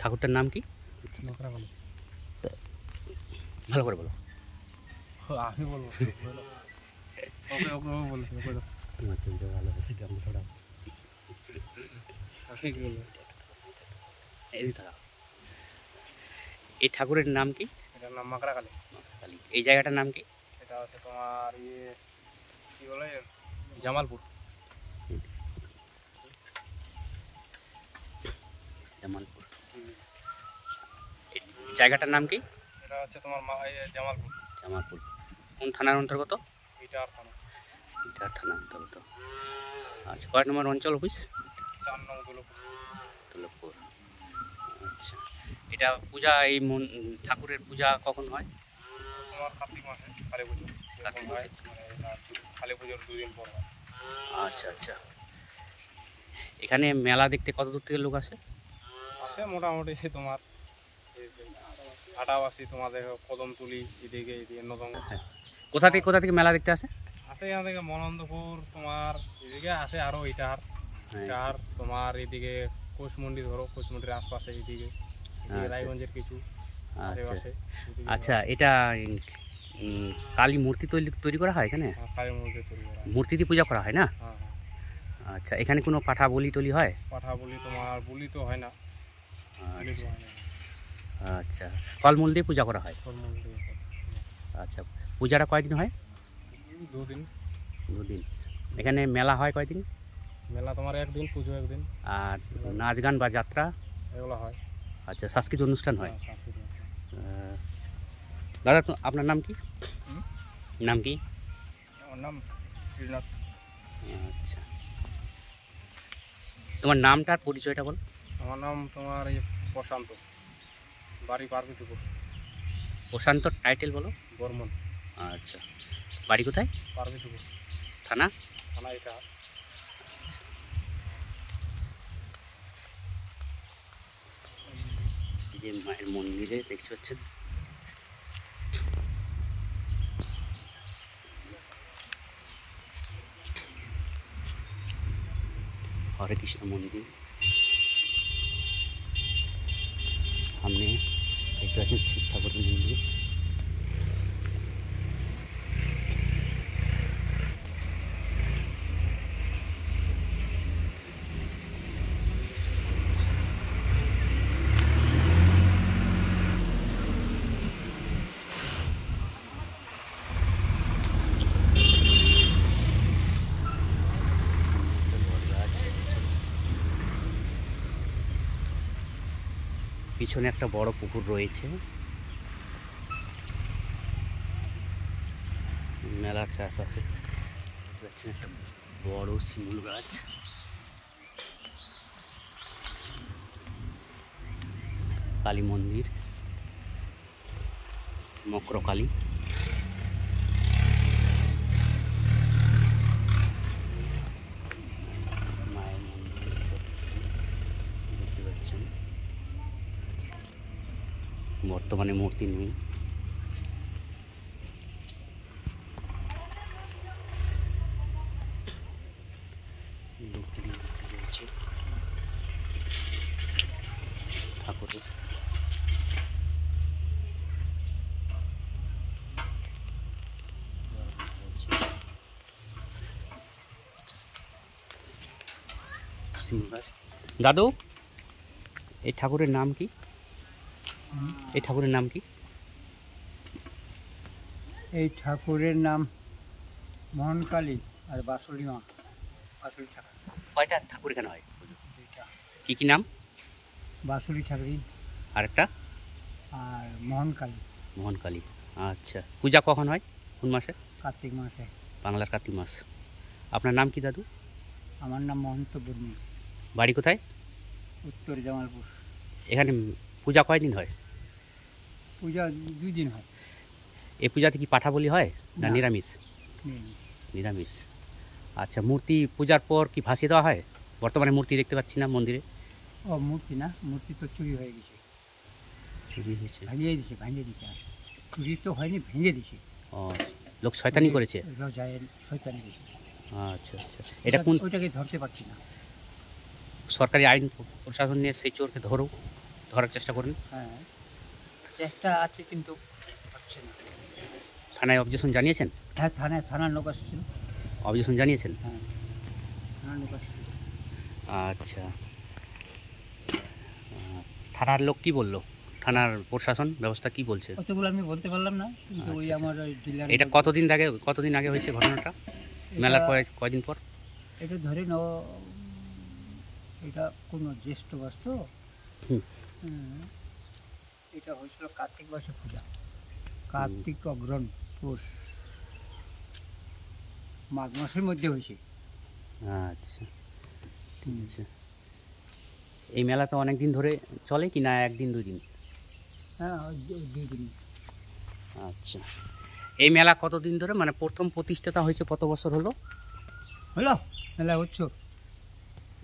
ঠাকুরটার নাম কি? ভালো করে বলো। আমি বলবো তোমার ছবিটা ভালো হয়েছে, কেমন থোড়া এই ঠাকুরের নাম কি? এটার নাম মাকড়া কালী। কালী। এই জায়গাটার নাম কি? এটা হচ্ছে তোমার কি বলে জামালপুর। জামালপুর। এই জায়গাটার নাম কি? এটা হচ্ছে তোমার জামালপুর। জামালপুর কোন থানার অন্তর্গত? ইটার থানা। ইটার থানা অন্তর্গত। আচ্ছা, কয় নম্বর অঞ্চল অফিস? 4 নং দুলপুর। দুলপুর। আচ্ছা, এটা পূজা এই ঠাকুরের পূজা কখন হয়? তোমার কার্তিক মাসে কালী পুজো। কার্তিক মাসে কালী পুজোর 2 দিন পর হয়। আচ্ছা আচ্ছা। এখানে মেলা দেখতে কত দূর থেকে লোক আসে? আসে মোটামুটি তোমার আটাবাসী, তোমাদের কদমতলি, এদিকে নদঙ্গ। কোথা থেকে মেলা দেখতে আসে? আসে এখান থেকে মনন্দপুর, তোমার এদিকে আসে আরো ইটার তোমার এদিকে কোষমন্ডি, ধরো কোষমন্ডির আশপাশে এদিকে রায়গঞ্জের কিছু। আচ্ছা, এটা কালী মূর্তি তৈরি করা হয় এখানে? কালী মূর্তি তৈরি করা হয়, মূর্তি দিয়ে পূজা করা হয় না? আচ্ছা, এখানে কোনো পাঠা বলি টলি হয়? পাঠা বলি তোমার বলি তো হয় না। আচ্ছা, ফলমূল দিয়ে পূজা করা হয়। আচ্ছা, পূজাটা কয়দিন হয়? 2 দিন। 2 দিন। এখানে মেলা হয় কয়দিন? মেলা তোমার 1 দিন, পুজো 1 দিন। আর নাচ গান বা যাত্রা এগুলো হয়। আচ্ছা, সাংস্কৃতিক অনুষ্ঠান হয়। দাদা, তো আপনার নাম কি? নাম কি? আমার নাম শ্রীনাথ। আচ্ছা, তোমার নামটা আর পরিচয়টা বল। আমার নাম তোমার প্রশান্ত, বাড়ি পার্বতীপুর। প্রশান্ত, টাইটেল বলো। বর্মন। আচ্ছা, বাড়ি কোথায়? পার্বতীপুর। থানা? থানা এটা। এই যে মায়ের মন্দিরে দেখতে পাচ্ছেন, হরে কৃষ্ণ মন্দির। সামনে দেখতে পাচ্ছেন শিব ঠাকুরের মন্দির। পিছনে একটা বড় পুকুর রয়েছে। মেলার চারপাশে দেখতে পাচ্ছেন একটা বড় শিমুল গাছ। কালী মন্দির, মকরকালী। মায়ের মন্দির দেখতে পাচ্ছেন। বর্তমানে মূর্তি নেই। ঠাকুরের দাদু, এই ঠাকুরের নাম কি? এই ঠাকুরের নাম কি? এই ঠাকুরের নাম মোহনকালী আর বাসুলি মা। বাসুলি ঠাকুর। কয়টা ঠাকুর এখানে হয়? কি কি নাম? বাসুলি ঠাকুরই আরেকটা? আর মোহনকালী। মোহনকালী। আচ্ছা, পূজা কখন হয়, কোন মাসে? কার্তিক মাসে। বাংলার কার্তিক মাস। আপনার নাম কি দাদু? আমার নাম মহন্ত বর্মন। বাড়ি কোথায়? উত্তর জামালপুর। এখানে পূজা কয়দিন হয়? পূজা 2 দিন হয়। এই পূজাতে কি পাঠা বলি হয় না না। নিরামিষ? নিরামিষ। নিরামিষ। আচ্ছা, মূর্তি পূজার পর কি ভাসিয়ে দেওয়া হয়? বর্তমানে মূর্তি দেখতে পাচ্ছি না মন্দিরে। ও মূর্তি না, মূর্তি তো চুরি হয়ে গেছে। চুরি হয়েছে? ভাঙিয়ে দিছে। চুরি তো হয়নি, ভেঙে দিছে। ও, লোক শয়তানি করেছে? শয়তানি করেছে। আচ্ছা আচ্ছা, এটা কোন? ওইটাকে ধরতে পারছি না। সরকারি আইন প্রশাসন নিয়ে সেই চোরকে ধরো, ধরার চেষ্টা করুন। হ্যাঁ, চেষ্টা আছে কিন্তু হচ্ছে না। থানায় অবজেকশন জানিয়েছেন? হ্যাঁ, থানার লোক আসছিল। অবজেকশন জানিয়েছেন? হ্যাঁ, থানার লোক আসছিল। আচ্ছা, থানার লোক কি বললো? থানার প্রশাসন ব্যবস্থা কি বলছে? কতগুলো আমি বলতে পারলাম না, কিন্তু ওই আচ্ছা, আমার ওই ডিলার। এটা কতদিন আগে হয়েছে ঘটনাটা? মেলার কয়দিন পর? এটা ধরে নাও, এটা কোনো জ্যেষ্ঠ মাস তো। হুম। এটা হয়েছিল কার্তিক মাসে পূজা, কার্তিক অগ্রহণ পৌষ মাঘ মাসের মধ্যে হয়েছে। আচ্ছা, ঠিক আছে। এই মেলা তো অনেক দিন ধরে চলে কি না, একদিন 2 দিন? হ্যাঁ, 2 দিন। আচ্ছা, এই মেলা কতদিন ধরে, মানে প্রথম প্রতিষ্ঠাতা হয়েছে কত বছর হলো? হলো মেলা হচ্ছে,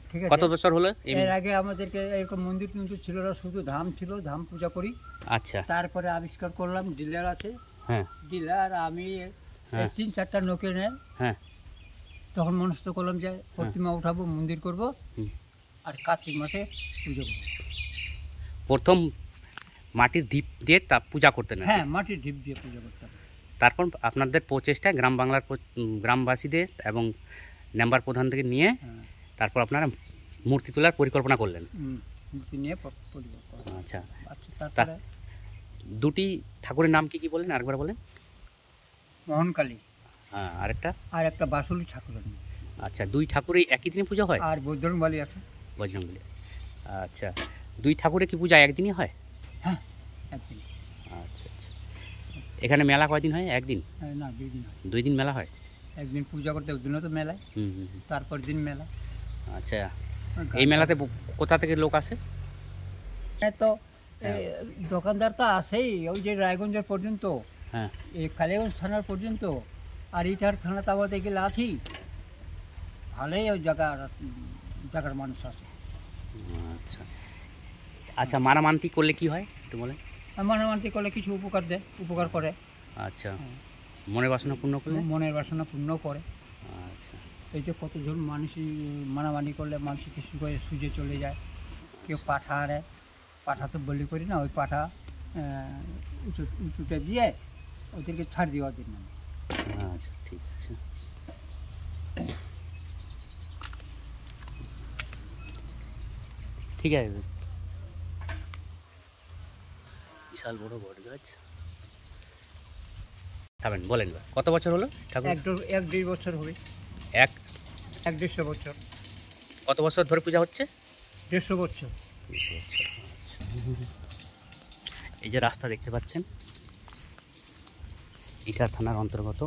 ঠিক আছে। কত বছর হলো? এর আগে আমাদেরকে এরকম মন্দির কিন্তু ছিল না, শুধু ধাম ছিল, ধাম পূজা করি। আচ্ছা, তারপরে আবিষ্কার করলাম ডিলার আছে। হ্যাঁ ডিলার আমি হ্যাঁ। 3-4টা লোকে নেয়। হ্যাঁ, তখন মনস্থ করলাম যে প্রতিমা উঠাবো, মন্দির করব, হুম। আর কার্তিক মাসে পুজো করবো। প্রথম মাটির দ্বীপ দিয়ে তা পূজা করতেন আর কি। হ্যাঁ, মাটির ঢিপ দিয়ে পুজো করতাম। তারপর আপনাদের প্রচেষ্টায় গ্রামবাসীদের এবং মেম্বার প্রধান থেকে নিয়ে হ্যাঁ, তারপর আপনারা মূর্তি তোলার পরিকল্পনা করলেন। মূর্তি নিয়ে পরিবার করা। আচ্ছা, আচ্ছা, তারপরে দুটি ঠাকুরের নাম কি কি বলেন, আরেকবার বলেন? মোহনকালী হ্যাঁ, আরেকটা? আর একটা বাসুলি ঠাকুরের নাম। আচ্ছা, 2 ঠাকুরই একই দিনে পুজো হয়? আর বৈদ্যবালী আছে। বজরংবলী। আচ্ছা, 2 ঠাকুরে কি পূজা একদিনই হয়? হ্যাঁ, একদিন। আচ্ছা আচ্ছা, এখানে মেলা কয়দিন হয়? একদিন? না, 2 দিন হয়। 2 দিন মেলা হয়? একদিন পূজা করতে, ওই দিনও তো মেলায়, হুম হুম হুম। তারপর দিন মেলা। আচ্ছা, এই মেলাতে কোথা থেকে লোক আসে? তো হ্যাঁ। দোকানদার তো আসেই, ওই যে রায়গঞ্জের পর্যন্ত, হ্যাঁ, এই কালীগঞ্জ থানার পর্যন্ত, আর ইটার থানা তো আমাদের গেলে আছেই। ভালোই ওই জায়গার মানুষ আছে। আচ্ছা আচ্ছা, মানামান্তি করলে কি হয় একটু বলেন? মানামান্তি করলে কিছু উপকার করে। আচ্ছা, হ্যাঁ। মনের বাসনা পূর্ণ করলে? মনের বাসনা পূর্ণ করে। আচ্ছা, এই যে কতজন মানুষই মানামানি করলে মানুষ কিছু করে সুজে চলে যায়। কেউ পাঠা আনে, পাঠা তো বলি করি না, ওই পাঠা উঁচুতে দিয়ে ওদেরকে ছাড় দেওয়ার জন্য। আচ্ছা, ঠিক আছে। ঠিক আছে, বিশাল বড় বট গাছ। খাবেন বলেন, কত বছর হলো ঠাকুর? 1-1.5 বছর হবে। 1-1.5 বছর। কত বছর ধরে পূজা হচ্ছে? 150 বছর। এই যে রাস্তা দেখতে পাচ্ছেন, ইটার থানার অন্তর্গত